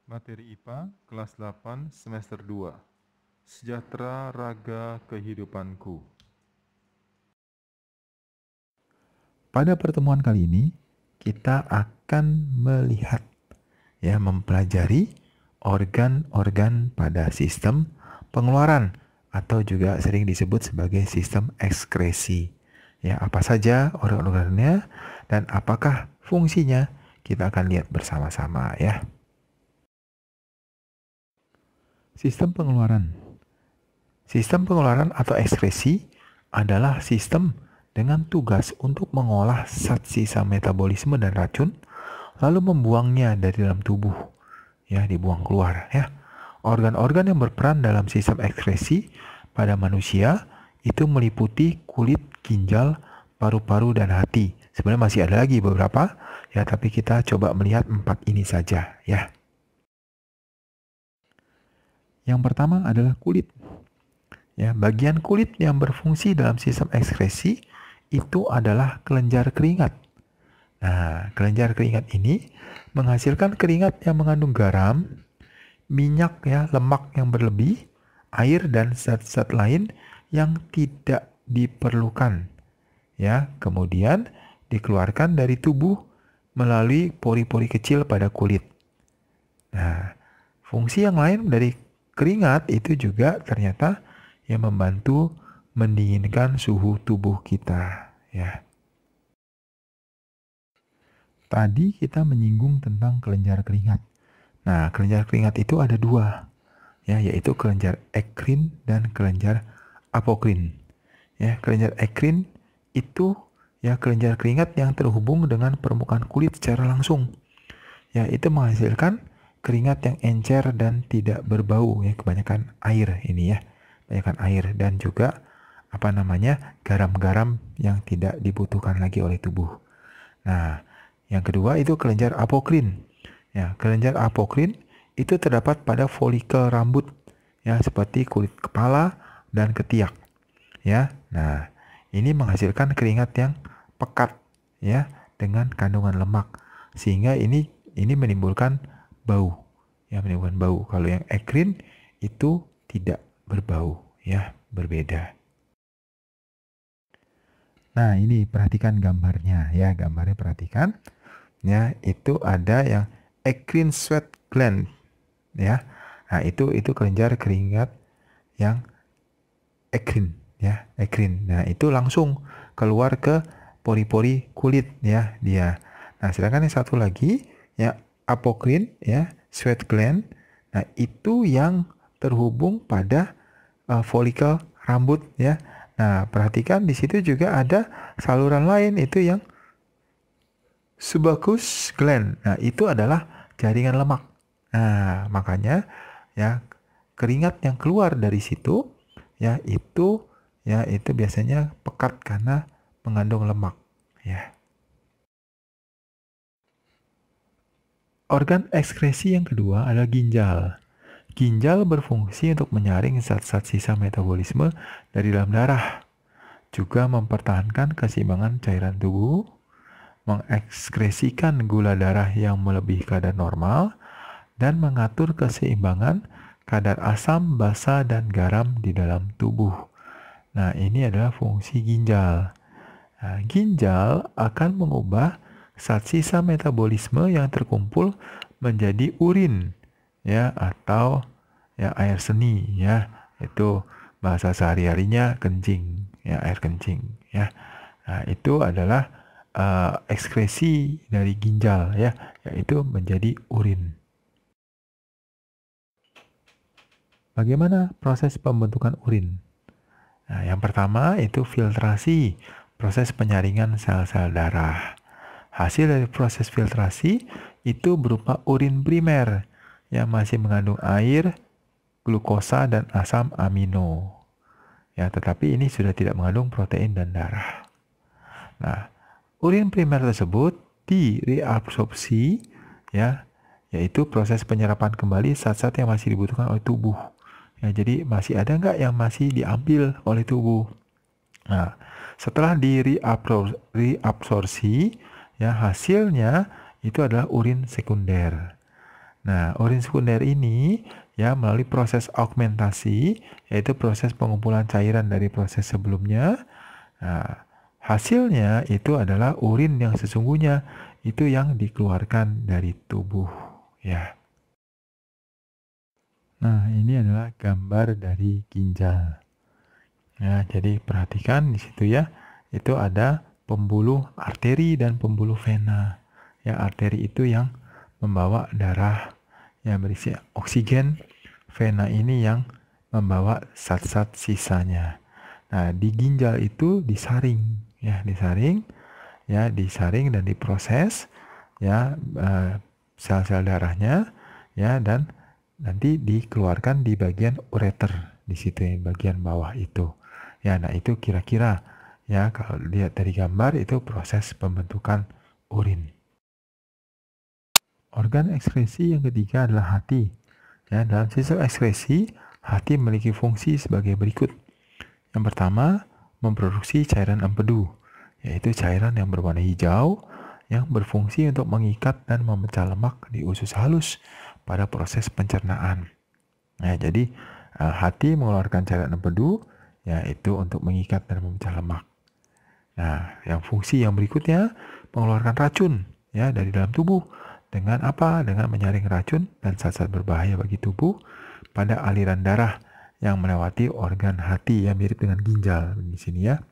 Materi IPA kelas 8 semester 2. Sejahtera Raga Kehidupanku. Pada pertemuan kali ini, kita akan mempelajari organ-organ pada sistem pengeluaran atau juga sering disebut sebagai sistem ekskresi. Ya, apa saja organ-organnya dan apakah fungsinya? Kita akan lihat bersama-sama ya. Sistem pengeluaran. Sistem pengeluaran atau ekskresi adalah sistem dengan tugas untuk mengolah zat sisa metabolisme dan racun, lalu membuangnya dari dalam tubuh, ya, dibuang keluar, ya. Organ-organ yang berperan dalam sistem ekskresi pada manusia itu meliputi kulit, ginjal, paru-paru, dan hati. Sebenarnya masih ada lagi beberapa, ya, tapi kita coba melihat 4 ini saja, ya. Yang pertama adalah kulit. Ya, bagian kulit yang berfungsi dalam sistem ekskresi itu adalah kelenjar keringat. Nah, kelenjar keringat ini menghasilkan keringat yang mengandung garam, minyak, ya, lemak yang berlebih, air, dan zat-zat lain yang tidak diperlukan. Ya, kemudian dikeluarkan dari tubuh melalui pori-pori kecil pada kulit. Nah, fungsi yang lain dari keringat itu juga ternyata yang membantu mendinginkan suhu tubuh kita, ya. Tadi kita menyinggung tentang kelenjar keringat. Nah, kelenjar keringat itu ada dua, ya, yaitu kelenjar ekrin dan kelenjar apokrin. Ya, kelenjar ekrin itu, ya, kelenjar keringat yang terhubung dengan permukaan kulit secara langsung. Ya, itu menghasilkan keringat yang encer dan tidak berbau, ya, kebanyakan air ini, ya. Kebanyakan air dan juga garam-garam yang tidak dibutuhkan lagi oleh tubuh. Nah, yang kedua itu kelenjar apokrin. Ya, kelenjar apokrin itu terdapat pada folikel rambut, ya, seperti kulit kepala dan ketiak. Ya. Nah, ini menghasilkan keringat yang pekat, ya, dengan kandungan lemak, sehingga ini menimbulkan bau, ya, menimbulkan bau. Kalau yang ekrin itu tidak berbau, ya, berbeda. Nah, ini perhatikan gambarnya, ya, gambarnya perhatikan. Ya, itu ada yang ekrin sweat gland, ya. Nah, itu kelenjar keringat yang ekrin, ya, ekrin. Nah, itu langsung keluar ke pori-pori kulit, ya, dia. Nah, sedangkan yang satu lagi, ya, apokrin, ya, sweat gland. Nah, itu yang terhubung pada folikel rambut, ya. Nah, perhatikan di situ juga ada saluran lain, itu yang sebaceous gland. Nah, itu adalah jaringan lemak. Nah, makanya, ya, keringat yang keluar dari situ, ya, itu biasanya pekat karena mengandung lemak, ya. Organ ekskresi yang kedua adalah ginjal. Ginjal berfungsi untuk menyaring zat-zat sisa metabolisme dari dalam darah, juga mempertahankan keseimbangan cairan tubuh, mengekskresikan gula darah yang melebihi kadar normal, dan mengatur keseimbangan kadar asam, basa, dan garam di dalam tubuh. Nah, ini adalah fungsi ginjal. Nah, ginjal akan mengubah zat sisa metabolisme yang terkumpul menjadi urin, ya, atau, ya, air seni, ya. Itu bahasa sehari-harinya kencing, ya, air kencing, ya. Nah, itu adalah ekskresi dari ginjal, ya, yaitu menjadi urin. Bagaimana proses pembentukan urin? Nah, yang pertama itu filtrasi, proses penyaringan sel-sel darah. Hasil dari proses filtrasi itu berupa urin primer yang masih mengandung air, glukosa, dan asam amino. Ya, tetapi ini sudah tidak mengandung protein dan darah. Nah, urin primer tersebut direabsorpsi, ya, yaitu proses penyerapan kembali zat-zat yang masih dibutuhkan oleh tubuh. Ya, jadi masih ada nggak yang masih diambil oleh tubuh? Nah, setelah direabsorpsi, ya, hasilnya itu adalah urin sekunder. Nah, urin sekunder ini ya melalui proses augmentasi, yaitu proses pengumpulan cairan dari proses sebelumnya. Nah, hasilnya itu adalah urin yang sesungguhnya, itu yang dikeluarkan dari tubuh ya. Nah, ini adalah gambar dari ginjal. Ya, jadi perhatikan di situ ya, itu ada pembuluh arteri dan pembuluh vena. Ya, arteri itu yang membawa darah yang berisi oksigen, vena ini yang membawa zat-zat sisanya. Nah, di ginjal itu disaring dan diproses ya, sel-sel darahnya ya, dan nanti dikeluarkan di bagian ureter di situ, bagian bawah itu. Ya, nah itu kira-kira ya kalau lihat dari gambar itu proses pembentukan urin. Organ ekskresi yang ketiga adalah hati. Ya, dalam sistem ekskresi, hati memiliki fungsi sebagai berikut. Yang pertama, memproduksi cairan empedu, yaitu cairan yang berwarna hijau yang berfungsi untuk mengikat dan memecah lemak di usus halus pada proses pencernaan. Nah, jadi hati mengeluarkan cairan empedu, yaitu untuk mengikat dan memecah lemak. Nah, yang fungsi yang berikutnya mengeluarkan racun ya dari dalam tubuh. Dengan apa? Dengan menyaring racun dan zat-zat berbahaya bagi tubuh pada aliran darah yang melewati organ hati yang mirip dengan ginjal di sini ya.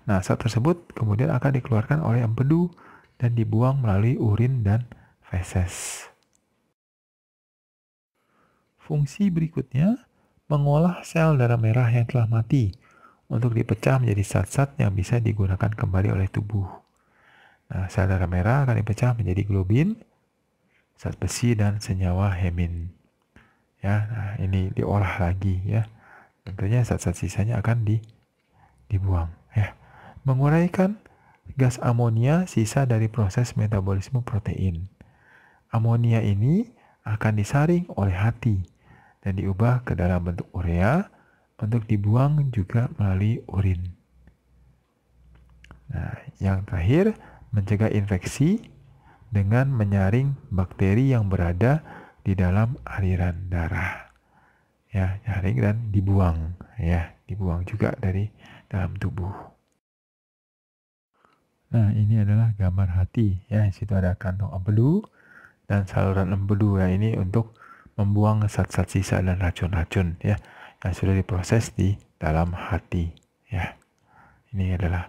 Nah, zat tersebut kemudian akan dikeluarkan oleh empedu dan dibuang melalui urin dan feses. Fungsi berikutnya mengolah sel darah merah yang telah mati untuk dipecah menjadi zat-zat yang bisa digunakan kembali oleh tubuh. Nah, sel darah merah akan dipecah menjadi globin, zat besi, dan senyawa hemin. Ya, nah ini diolah lagi ya. Tentunya zat-zat sisanya akan dibuang ya. Menguraikan gas amonia sisa dari proses metabolisme protein. Amonia ini akan disaring oleh hati dan diubah ke dalam bentuk urea untuk dibuang juga melalui urin. Nah, yang terakhir, mencegah infeksi dengan menyaring bakteri yang berada di dalam aliran darah. Ya, nyaring dan dibuang ya, dibuang juga dari dalam tubuh. Nah, ini adalah gambar hati ya. Di situ ada kantong empedu dan saluran empedu ya, ini untuk membuang zat-zat sisa dan racun-racun ya yang sudah diproses di dalam hati ya. Ini adalah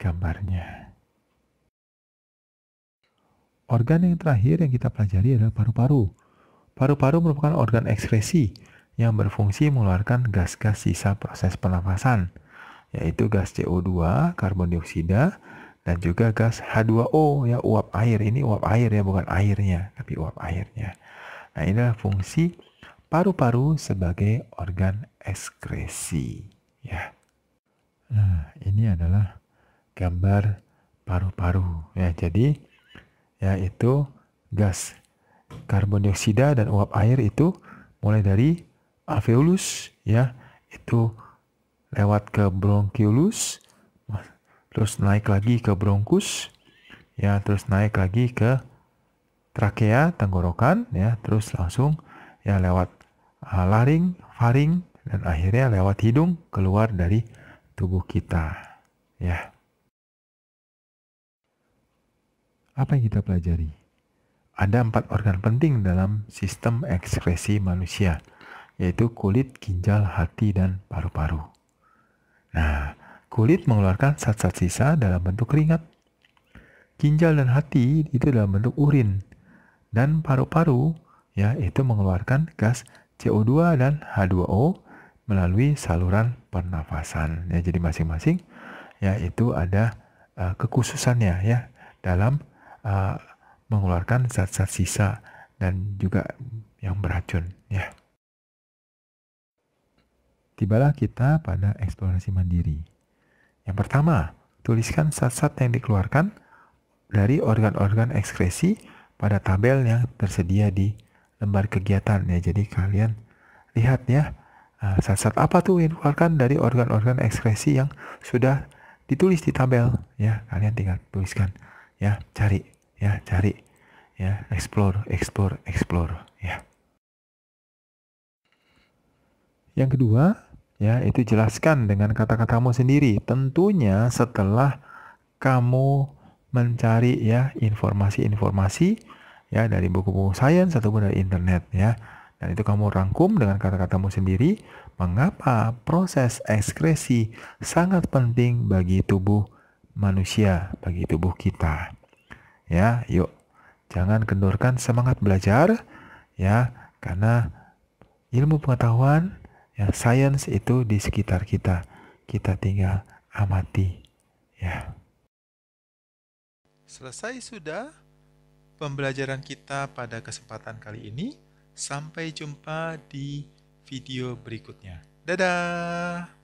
gambarnya. Organ yang terakhir yang kita pelajari adalah paru-paru. Paru-paru merupakan organ ekskresi yang berfungsi mengeluarkan gas-gas sisa proses pernafasan, yaitu gas CO2, karbon dioksida, dan juga gas H2O ya, uap air. Ini uap air ya, bukan airnya, tapi uap airnya. Nah, inilah fungsi paru-paru sebagai organ ekskresi ya. Nah, ini adalah gambar paru-paru ya. Jadi ya, itu gas karbon dioksida dan uap air itu mulai dari alveolus ya, itu lewat ke bronkiolus, terus naik lagi ke bronkus ya, terus naik lagi ke trakea, tenggorokan ya, terus langsung ya lewat laring, faring, dan akhirnya lewat hidung keluar dari tubuh kita ya. Apa yang kita pelajari? Ada 4 organ penting dalam sistem ekskresi manusia, yaitu kulit, ginjal, hati, dan paru-paru. Nah, kulit mengeluarkan zat-zat sisa dalam bentuk keringat. Ginjal dan hati itu dalam bentuk urin. Dan paru-paru ya itu mengeluarkan gas CO2 dan H2O melalui saluran pernafasan. Ya, jadi masing-masing ya itu ada kekhususannya ya dalam mengeluarkan zat-zat sisa dan juga yang beracun ya. Tibalah kita pada eksplorasi mandiri. Yang pertama, tuliskan zat-zat yang dikeluarkan dari organ-organ ekskresi pada tabel yang tersedia di lembar kegiatan ya. Jadi kalian lihat ya, zat-zat apa tuh yang dikeluarkan dari organ-organ ekskresi yang sudah ditulis di tabel ya. Kalian tinggal tuliskan ya, cari ya, explore, ya. Yang kedua, ya, itu jelaskan dengan kata-katamu sendiri. Tentunya setelah kamu mencari ya informasi-informasi ya dari buku-buku sains ataupun dari internet ya. Dan itu kamu rangkum dengan kata-katamu sendiri mengapa proses ekskresi sangat penting bagi tubuh manusia, bagi tubuh kita. Ya, yuk jangan kendorkan semangat belajar ya, karena ilmu pengetahuan ya, sains itu di sekitar kita. Kita tinggal amati ya. Selesai sudah pembelajaran kita pada kesempatan kali ini. Sampai jumpa di video berikutnya. Dadah!